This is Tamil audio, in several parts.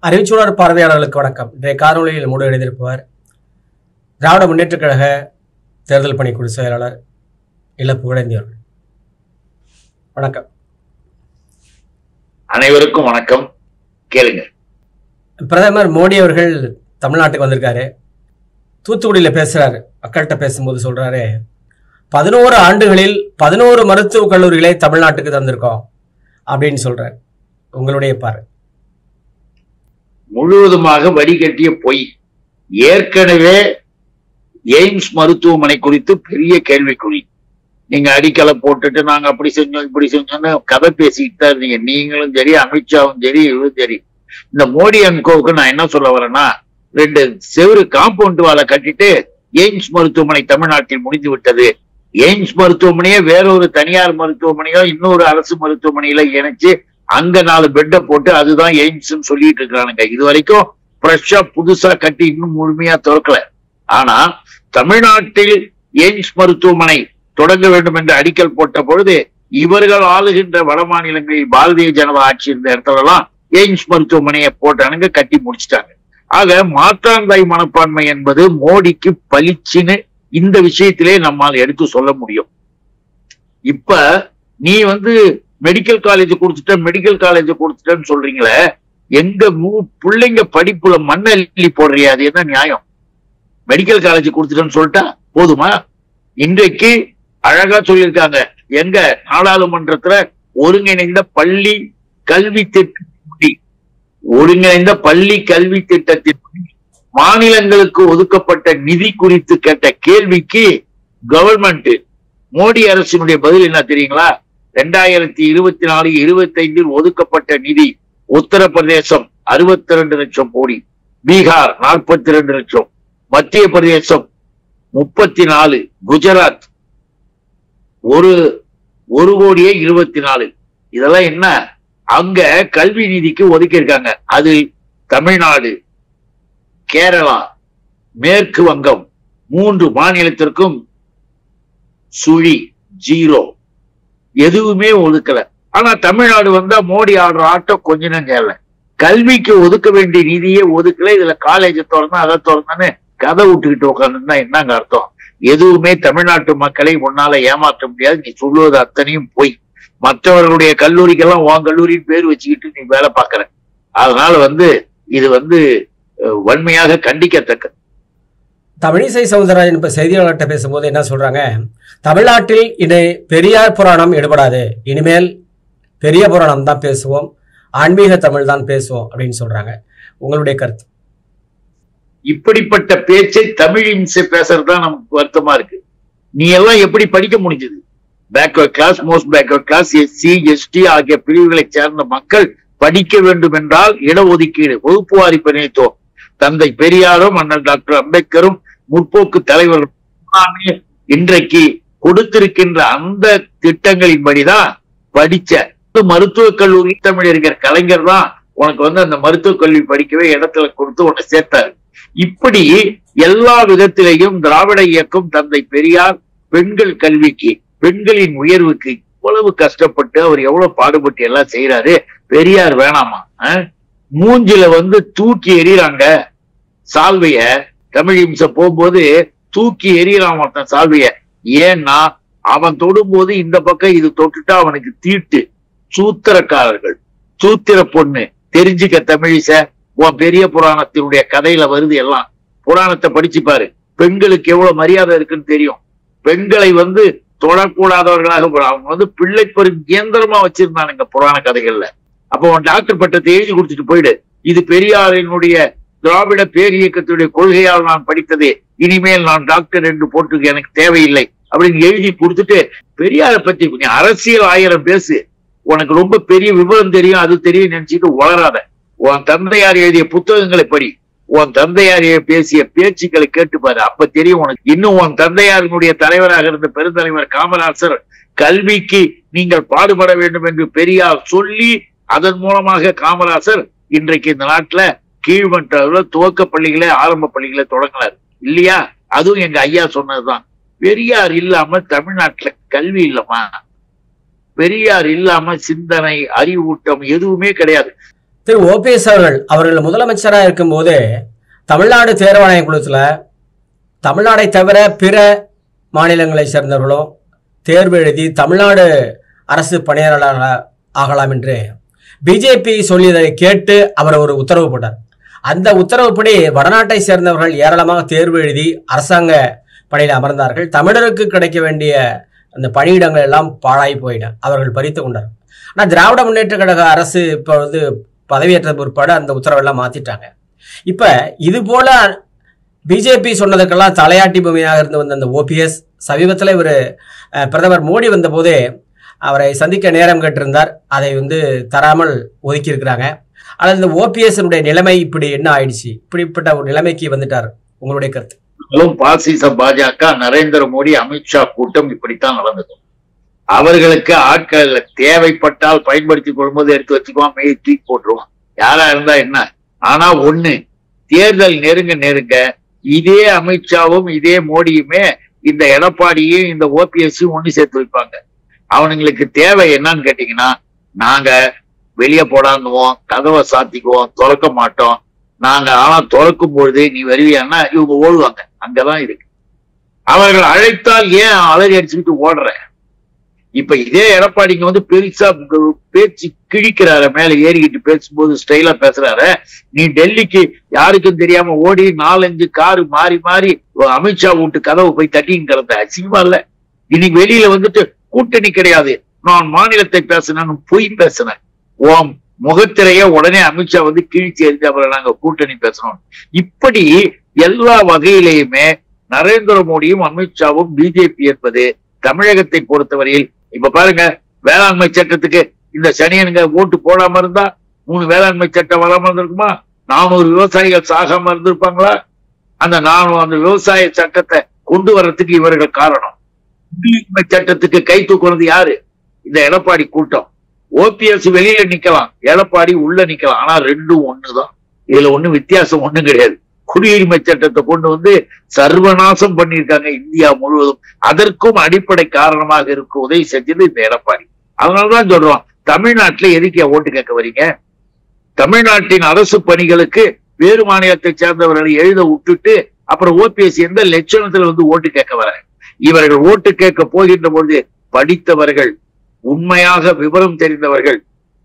அறிவிச்சுணர் பார்வையாளர்களுக்கு வணக்கம். இன்றைய காணொலியில் மூடு எழுதியிருப்பவர் திராவிட முன்னேற்றக் கழக தேர்தல் பணிக்குழு செயலாளர் இல புகழேந்தி அவர்கள். வணக்கம். அனைவருக்கும் வணக்கம். கேளுங்க. பிரதமர் மோடி அவர்கள் தமிழ்நாட்டுக்கு வந்திருக்காரு. தூத்துக்குடியில் பேசுறாரு. மக்கள்கிட்ட பேசும்போது சொல்றாரு, 11 ஆண்டுகளில் 11 மருத்துவக் கல்லூரிகளை தமிழ்நாட்டுக்கு தந்திருக்கோம் அப்படின்னு சொல்றாரு. உங்களுடைய பார்வை? முழுவதுமாக வடிகட்டிய பொய். ஏற்கனவே எய்ம்ஸ் மருத்துவமனை குறித்து பெரிய கேள்விக்குறி. நீங்க அடிக்கலை போட்டுட்டு நாங்க அப்படி செஞ்சோம் இப்படி செஞ்சோம்னு கதை பேசிக்கிட்டு தான் இருந்தீங்க. நீங்களும் சரி, அமித்ஷாவும் சரி, இவரும் சரி. இந்த மோடி அண்ட் கோவுக்கு நான் என்ன சொல்ல வரேன்னா, 2 செவரு காம்பவுண்ட் வாலை கட்டிட்டு எய்ம்ஸ் மருத்துவமனை தமிழ்நாட்டில் முடிந்து விட்டது. எய்ம்ஸ் மருத்துவமனையே வேறொரு தனியார் மருத்துவமனையோ இன்னொரு அரசு மருத்துவமனையில இணைச்சு அங்க 4 பெட்டை போட்டு அதுதான் எய்ம்ஸ் சொல்லிட்டு இருக்கிறானுங்க. இது வரைக்கும் ஃப்ரெஷ்ஷா புதுசா கட்டி இன்னும் முழுமையா திறக்கல. ஆனா தமிழ்நாட்டில் எய்ம்ஸ் மருத்துவமனை தொடங்க வேண்டும் என்று அடிக்கல் போட்ட பொழுது இவர்கள் ஆளுகின்ற வட மாநிலங்களில் பாரதிய ஜனதா ஆட்சி இருந்த இடத்துல எல்லாம் எய்ம்ஸ் மருத்துவமனையை போட்டானுங்க, கட்டி முடிச்சிட்டாங்க. ஆக மாற்றாந்தாய் மனப்பான்மை என்பது மோடிக்கு பளிச்சுன்னு இந்த விஷயத்திலே நம்மால் எடுத்து சொல்ல முடியும். இப்ப நீ மெடிக்கல் காலேஜ் கொடுத்துட்டேன்னு சொல்றீங்களே, எங்க பிள்ளைங்க படிப்புல மண்ணள்ளி போடுறியா? அது என்ன நியாயம்? மெடிக்கல் காலேஜ் கொடுத்துட்டேன்னு சொல்லிட்டா போதுமா? இன்றைக்கு அழகா சொல்லியிருக்காங்க, எங்க நாடாளுமன்றத்துல ஒருங்கிணைந்த பள்ளி கல்வி திட்டத்தின் மாநிலங்களுக்கு ஒதுக்கப்பட்ட நிதி குறித்து கேட்ட கேள்விக்கு கவர்மெண்ட் மோடி அரசினுடைய பதில் என்ன தெரியுங்களா? 2024-25 ஒதுக்கப்பட்ட நிதி உத்தரப்பிரதேசம் 62 லட்சம் கோடி, பீகார் 42 லட்சம், மத்திய பிரதேசம் 34, குஜராத் 1,24,00,000. இதெல்லாம் என்ன? அங்க கல்வி நிதிக்கு ஒதுக்கி இருக்காங்க. அது தமிழ்நாடு, கேரளா, மேற்கு வங்கம் 3 மாநிலத்திற்கும் சுழி 0, எதுவுமே ஒதுக்கல. ஆனா தமிழ்நாடு வந்தா மோடி ஆடுற ஆட்டம் கொஞ்ச நேரம் கேட்கல. கல்விக்கு ஒதுக்க வேண்டிய நிதியே ஒதுக்கல. இதுல காலேஜ் திறந்தா அதை திறந்தானே கதை விட்டுக்கிட்டு உட்காந்துருந்தா என்னங்க அர்த்தம்? எதுவுமே தமிழ்நாட்டு மக்களை உன்னால ஏமாற்ற முடியாது. நீ சொல்லுவது அத்தனையும் போய் மற்றவர்களுடைய கல்லூரிக்கெல்லாம் உன் கல்லூரின்னு பேர் வச்சுக்கிட்டு நீ வேலை பார்க்கற. அதனால இது வன்மையாக கண்டிக்கத்தக்கது. தமிழிசை சவுந்தரராஜன் இப்ப செய்தியாளர்கிட்ட பேசும்போது என்ன சொல்றாங்க, தமிழ்நாட்டில் இனி பெரியார் புராணம் எடுபடாது, இனிமேல் பெரிய புராணம் தான் பேசுவோம், ஆன்மீக தமிழ் தான் பேசுவோம் அப்படின்னு சொல்றாங்க. உங்களுடைய கருத்து? இப்படிப்பட்ட பேச்சை தமிழிசை பேசுறதுதான் நமக்கு வருத்தமா இருக்கு. நீ எல்லாம் எப்படி படிக்க முடிஞ்சது? Backward class, most backward class, SC, ST ஆகிய பிரிவுகளை சேர்ந்த மக்கள் படிக்க வேண்டும் என்றால் இடஒதுக்கீடு, வகுப்புவாரி பிரதிநிதித்துவம், தந்தை பெரியாரும் அண்ணல் டாக்டர் அம்பேத்கரும் முற்போக்கு தலைவர்கள் இன்றைக்கு கொடுத்திருக்கின்ற அந்த திட்டங்களின்படிதான் படிச்ச மருத்துவக் கல்லூரி தமிழறிஞர் கலைஞர் தான் உனக்கு அந்த மருத்துவக் கல்வி படிக்கவே இடத்துல கொடுத்து உன்னை சேர்த்தாரு. இப்படி எல்லா விதத்திலையும் திராவிட இயக்கம் தந்தை பெரியார் பெண்கள் கல்விக்கு, பெண்களின் உயர்வுக்கு இவ்வளவு கஷ்டப்பட்டு அவர் எவ்வளவு பாடுபட்டு எல்லாம் செய்யறாரு. பெரியார் வேணாமா? மூஞ்சில தூக்கி எறிறாங்க சால்வைய. தமிழிசை போகும்போது தூக்கி எறியலாம் ஒருத்தன் சால்வைய. ஏன்னா அவன் தொடும்போது இந்த பக்கம் இது தொட்டுட்டா அவனுக்கு தீட்டு. சூத்திரக்காரர்கள், சூத்திர பொண்ணு. தெரிஞ்சுக்க தமிழிசை, உன் பெரிய புராணத்தினுடைய கதையில வருது எல்லாம். புராணத்தை படிச்சு பாரு. பெண்களுக்கு எவ்வளவு மரியாதை இருக்குன்னு தெரியும். பெண்களை தொடக்கூடாதவர்களாக அவங்க பிள்ளை பெரும் இயந்திரமா வச்சிருந்தானுங்க புராண கதைகள்ல. அப்ப உன் டாக்டர் பட்டத்தை எழுதி கொடுத்துட்டு போயிடு. இது பெரியாரினுடைய திராவிட பேரியக்கத்துடைய கொள்கையால் நான் படித்ததே, இனிமேல் நான் டாக்டர் என்று போட்டு எனக்கு தேவையில்லை அப்படின்னு எழுதி கொடுத்துட்டு பெரியாரை பத்தி நீ அரசியல் 1000 பேசு. உனக்கு ரொம்ப பெரிய விவரம் தெரியும், அது தெரியும் நினைச்சிட்டு வளராத. உன் தந்தையார் எழுதிய புத்தகங்களை படி, உன் தந்தையார் பேசிய பேச்சுக்களை கேட்டுப்பாரு. அப்ப தெரியும் உனக்கு. இன்னும் உன் தந்தையாரினுடைய தலைவராக இருந்த பெருந்தலைவர் காமராசர் கல்விக்கு நீங்கள் பாடுபட வேண்டும் என்று பெரியார் சொல்லி அதன் மூலமாக காமராசர் இன்றைக்கு இந்த நாட்டுல கீழ்மட்ட துவக்க பள்ளிகளை, ஆரம்ப பள்ளிகளை தொடங்கினார் இல்லையா? அதுவும் எங்க ஐயா சொன்னதுதான். பெரியார் இல்லாம தமிழ்நாட்டுல கல்வி இல்லமா? பெரியார் இல்லாம சிந்தனை, அறிவூட்டம் எதுவுமே கிடையாது. திரு ஓபிஎஸ் அவர்கள் முதலமைச்சராக இருக்கும்போது தமிழ்நாடு தேர்வாணைய குழுத்துல தமிழ்நாடை தவிர பிற மாநிலங்களை சேர்ந்தவர்களும் தேர்வு எழுதி தமிழ்நாடு அரசு பணியாளராக ஆகலாம் என்று பிஜேபி சொல்லியதை கேட்டு அவர் ஒரு உத்தரவு போட்டார். அந்த உத்தரவுப்படி வடநாட்டை சேர்ந்தவர்கள் ஏராளமாக தேர்வு எழுதி அரசாங்க பணியில் அமர்ந்தார்கள். தமிழருக்கு கிடைக்க வேண்டிய அந்த பணியிடங்கள் எல்லாம் பாழாய் போயின, அவர்கள் பறித்து கொண்டார். ஆனால் திராவிட முன்னேற்ற கழக அரசு இப்போ பதவியேற்ற பிற்பாடு அந்த உத்தரவெல்லாம் மாத்திட்டாங்க. இப்ப இது போல பிஜேபி சொன்னதுக்கெல்லாம் தலையாட்டி பூமியாக இருந்து வந்த அந்த ஓபிஎஸ் சமீபத்தில் இவர் பிரதமர் மோடி வந்த போதே அவரை சந்திக்க நேரம் கேட்டிருந்தார். அதை தராமல் ஒதுக்கி இருக்கிறாங்க. ஆனால் இந்த ஓபிஎஸ் நிலைமை இப்படி என்ன ஆயிடுச்சு? இப்படிப்பட்ட ஒரு நிலைமைக்கு வந்துட்டார். உங்களுடைய கருத்து? பாசிச பாஜக நரேந்திர மோடி அமித்ஷா கூட்டம் இப்படித்தான் நடந்தது. அவர்களுக்கு ஆட்கள் தேவைப்பட்டால் பயன்படுத்திக் கொள்ளும்போது எடுத்து வச்சுக்குவான், மெய் தூக்கி போட்டுருவான், யாரா இருந்தா என்ன. ஆனா ஒண்ணு, தேர்தல் நெருங்க நெருங்க இதே அமித்ஷாவும் இதே மோடியுமே இந்த எடப்பாடியும் இந்த ஓபிஎஸ்ஸும் ஒண்ணு சேர்த்து வைப்பாங்க. அவனுங்களுக்கு தேவை என்னன்னு கேட்டீங்கன்னா, நாங்க வெளியே போடாங்குவோம், கதவை சாத்திக்குவோம், திறக்க மாட்டோம். நாங்க ஆனா திறக்கும் பொழுது நீ வருவியான்னா இவங்க ஓடுவாங்க. அங்கதான் இருக்கு. அவர்கள் அழைத்தால் ஏன் அலறி அடிச்சுக்கிட்டு ஓடுற? இப்ப இதே எடப்பாடிங்க பெருசா பேச்சு கிழிக்கிறார, மேல ஏறிக்கிட்டு பேசும்போது ஸ்டைலா பேசுறாரு. நீ டெல்லிக்கு யாருக்கும் தெரியாம ஓடி 4-5 காரு மாறி மாறி அமித்ஷா வீட்டு கதவை போய் தட்டின்னு கிடந்த அசிங்கமா இல்ல? இன்னைக்கு வெளியில கூட்டணி கிடையாது, நான் மாநிலத்தை பேசினேன்னு பொய் பேசினேன். ஓம் முகத்திரைய உடனே அமித்ஷா கிழிச்சு எரிஞ்சு அப்புறம் நாங்க கூட்டணி பேசணும். இப்படி எல்லா வகையிலேயுமே நரேந்திர மோடியும் அமித்ஷாவும் பிஜேபி என்பது தமிழகத்தை பொறுத்தவரையில் இப்ப பாருங்க, வேளாண்மை சட்டத்துக்கு இந்த சனியனுங்க ஓட்டு போடாம இருந்தா 3 வேளாண்மை சட்டம் வராம இருந்திருக்குமா? 400 விவசாயிகள் சாகாம இருந்திருப்பாங்களா? அந்த விவசாய சட்டத்தை கொண்டு வர்றதுக்கு இவர்கள் காரணம். குடியுரிமை சட்டத்துக்கு கை தூக்குறது யாரு? இந்த எடப்பாடி கூட்டம். ஓபிஎஸ் வெளியில நிக்கலாம், எடப்பாடி உள்ள நிக்கலாம். ஆனா ரெண்டும் ஒண்ணுதான். இதுல ஒண்ணும் வித்தியாசம் ஒண்ணும் கிடையாது. குடியுரிமை சட்டத்தை கொண்டு சர்வநாசம் பண்ணியிருக்காங்க இந்தியா முழுவதும். அதற்கும் அடிப்படை காரணமாக இருக்க உதவி செஞ்சது இந்த எடப்பாடி. அதனாலதான் சொல்றோம், தமிழ்நாட்டுல எதுக்கு ஓட்டு கேட்க வரீங்க? தமிழ்நாட்டின் அரசு பணிகளுக்கு வேறு மாநிலத்தை சேர்ந்தவர்களை எழுத விட்டுட்டு அப்புறம் ஓபிஎஸ் எந்த லட்சணத்துல ஓட்டு கேட்க வர? இவர்கள் ஓட்டு கேட்க போகின்ற பொழுது படித்தவர்கள், உண்மையாக விவரம் தெரிந்தவர்கள்,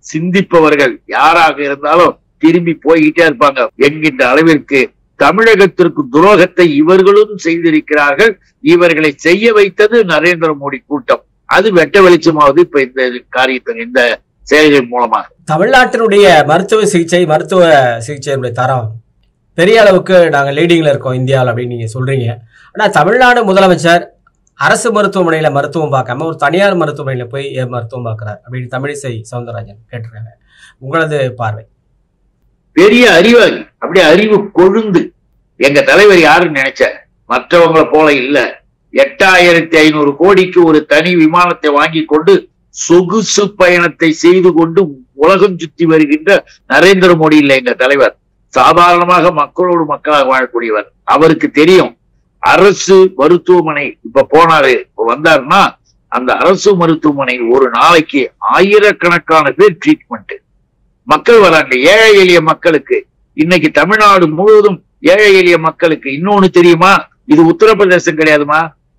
சிந்திப்பவர்கள் யாராக இருந்தாலும் திரும்பி போய்கிட்டே இருப்பாங்க என்கின்ற அளவிற்கு தமிழகத்திற்கு துரோகத்தை இவர்களும் செய்திருக்கிறார்கள். இவர்களை செய்ய வைத்தது நரேந்திர மோடி கூட்டம். அது வெட்ட வெளிச்சமாவது இப்ப இந்த காரியத்தின் இந்த செயல்கள் மூலமாக. தமிழ்நாட்டினுடைய மருத்துவ சிகிச்சையினுடைய தரம் பெரிய அளவுக்கு நாங்க லீடிங்ல இருக்கோம் இந்தியாவில் அப்படின்னு நீங்க சொல்றீங்க. ஆனா தமிழ்நாடு முதலமைச்சர் அரசு மருத்துவமனையில மருத்துவம் பார்க்காம ஒரு தனியார் மருத்துவமனையில போய் மருத்துவம் பார்க்கிறார் அப்படின்னு தமிழிசை சவுந்தரராஜன் கேட்டிருக்காங்க. உங்களது பார்வை? பெரிய அறிவாளி, அப்படியே அறிவு கொழுந்து. எங்க தலைவர் யாருன்னு நினைச்ச? மற்றவங்களை போல இல்ல. 8500 கோடிக்கு ஒரு தனி விமானத்தை வாங்கி கொண்டு சொகுசு பயணத்தை செய்து கொண்டு உலகம் சுத்தி வருகின்ற நரேந்திர மோடி இல்லை எங்க தலைவர். சாதாரணமாக மக்களோடு மக்களாக வாழக்கூடியவர். அவருக்கு தெரியும் அரசு மருத்துவமனை இப்ப போனாரு, வந்தாருன்னா அந்த அரசு மருத்துவமனை ஒரு நாளைக்கு ஆயிரக்கணக்கான பேர் ட்ரீட்மெண்ட். மக்கள் வராங்க, ஏழை எளிய மக்களுக்கு. இன்னைக்கு தமிழ்நாடு முழுவதும் ஏழை எளிய மக்களுக்கு. இன்னொன்னு தெரியுமா? இது உத்தரப்பிரதேசம் கிடையாதுமா.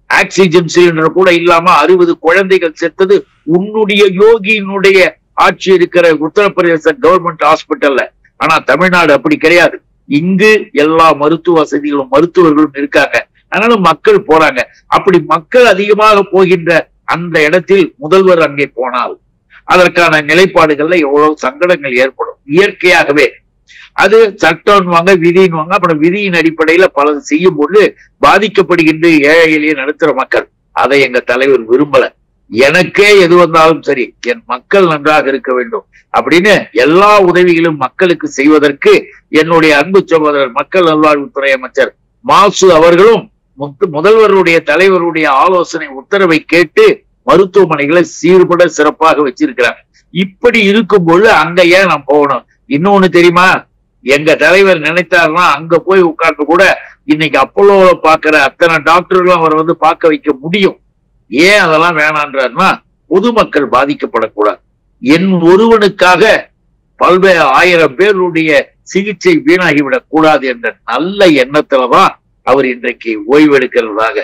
ஆக்சிஜன் சிலிண்டர் கூட இல்லாம 60 குழந்தைகள் செத்தது உன்னுடைய யோகியினுடைய ஆட்சி இருக்கிற உத்தரப்பிரதேச கவர்மெண்ட் ஹாஸ்பிட்டல்ல. ஆனா தமிழ்நாடு அப்படி கிடையாது. இங்கு எல்லா மருத்துவ வசதிகளும் மருத்துவர்களும் இருக்காங்க. அதனால மக்கள் போறாங்க. அப்படி மக்கள் அதிகமாக போகின்ற அந்த இடத்தில் முதல்வர் அங்கே போனால் அதற்கான நிலைப்பாடுகள்ல எவ்வளவு சங்கடங்கள் ஏற்படும். இயற்கையாகவே அது சட்டம்வாங்க, விதின்வாங்க. அப்புறம் விதியின் அடிப்படையில பலது செய்யும் போது பாதிக்கப்படுகின்ற ஏழை எளிய நடுத்தர மக்கள். அதை எங்க தலைவர் விரும்பல. எனக்கே எது வந்தாலும் சரி, என் மக்கள் நன்றாக இருக்க வேண்டும் அப்படின்னு எல்லா உதவிகளும் மக்களுக்கு செய்வதற்கு என்னுடைய அன்பு சகோதரர் மக்கள் நல்வாழ்வுத்துறை அமைச்சர் மாசு அவர்களும் முதல்வருடைய தலைவருடைய ஆலோசனை உத்தரவை கேட்டு மருத்துவமனைகளை சீர்பட சிறப்பாக வச்சிருக்கிறாங்க. இப்படி இருக்கும்போது அங்க ஏன் நாம் போகணும்? இன்னொன்னு தெரியுமா? எங்க தலைவர் நினைத்தாருன்னா அங்க போய் உட்கார்ந்து கூட இன்னைக்கு அப்போலோவை பாக்குற அத்தனை டாக்டர்களும் அவர் பார்க்க வைக்க முடியும். ஏன் அதெல்லாம் வேணான்றாருன்னா பொதுமக்கள் பாதிக்கப்படக்கூடாது. என் ஒருவனுக்காக பல்வேறு 1000 பேருடைய சிகிச்சை வீணாகிவிடக் கூடாது என்ற நல்ல எண்ணத்துலதான் அவர் இன்றைக்கு ஓய்வெடுக்கிறதாக.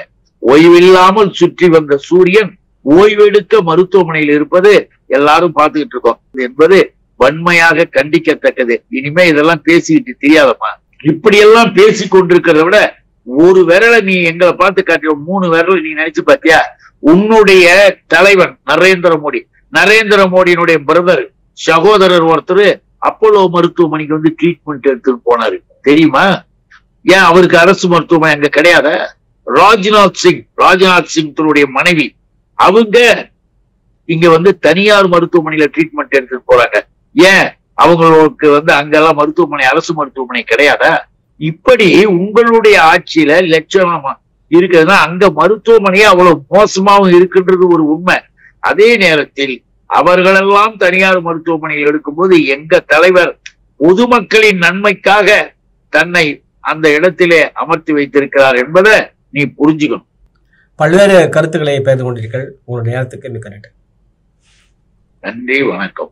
ஓய்வில்லாமல் சுற்றி வந்த சூரியன் ஓய்வெடுக்க மருத்துவமனையில் இருப்பது எல்லாரும் பார்த்துக்கிட்டு இருக்கோம் என்பது வன்மையாக கண்டிக்கத்தக்கது. இனிமே இதெல்லாம் பேசிக்கிட்டு தெரியாதம்மா. இப்படியெல்லாம் பேசி கொண்டிருக்கிறத விட ஒரு விரலை நீ எங்களை பார்த்து காட்டிய 3 விரலை நீ நினைச்சு பார்த்தியா? உன்னுடைய தலைவன் நரேந்திர மோடியினுடைய பிரதர் சகோதரர் ஒருத்தர் அப்போலோ மருத்துவமனைக்கு வந்து ட்ரீட்மெண்ட் எடுத்துட்டு போனாரு தெரியுமா? ஏன் அவருக்கு அரசு மருத்துவமனை அங்க கிடையாத? ராஜ்நாத் சிங் தன்னுடைய மனைவி அவங்க இங்க வந்து தனியார் மருத்துவமனையில ட்ரீட்மெண்ட் எடுத்துட்டு போறாங்க. ஏன் அவங்களுக்கு வந்து அங்கெல்லாம் மருத்துவமனை அரசு மருத்துவமனை கிடையாதா? இப்படி உங்களுடைய ஆட்சியில லட்சணமா இருக்குதுன்னா அங்க மருத்துவமனையே அவ்வளவு மோசமாவும் இருக்குன்றது ஒரு உண்மை. அதே நேரத்தில் அவர்களெல்லாம் தனியார் மருத்துவமனையில் எடுக்கும்போது எங்க தலைவர் பொதுமக்களின் நன்மைக்காக தன்னை அந்த இடத்திலே அமர்த்தி வைத்திருக்கிறார் என்பதை நீ புரிஞ்சுக்கணும். பல்வேறு கருத்துக்களை பேசிக் கொண்டிருக்கிறீர்கள். உங்களுடைய நேரத்துக்கு மிக்க நன்றி. நன்றி, வணக்கம்.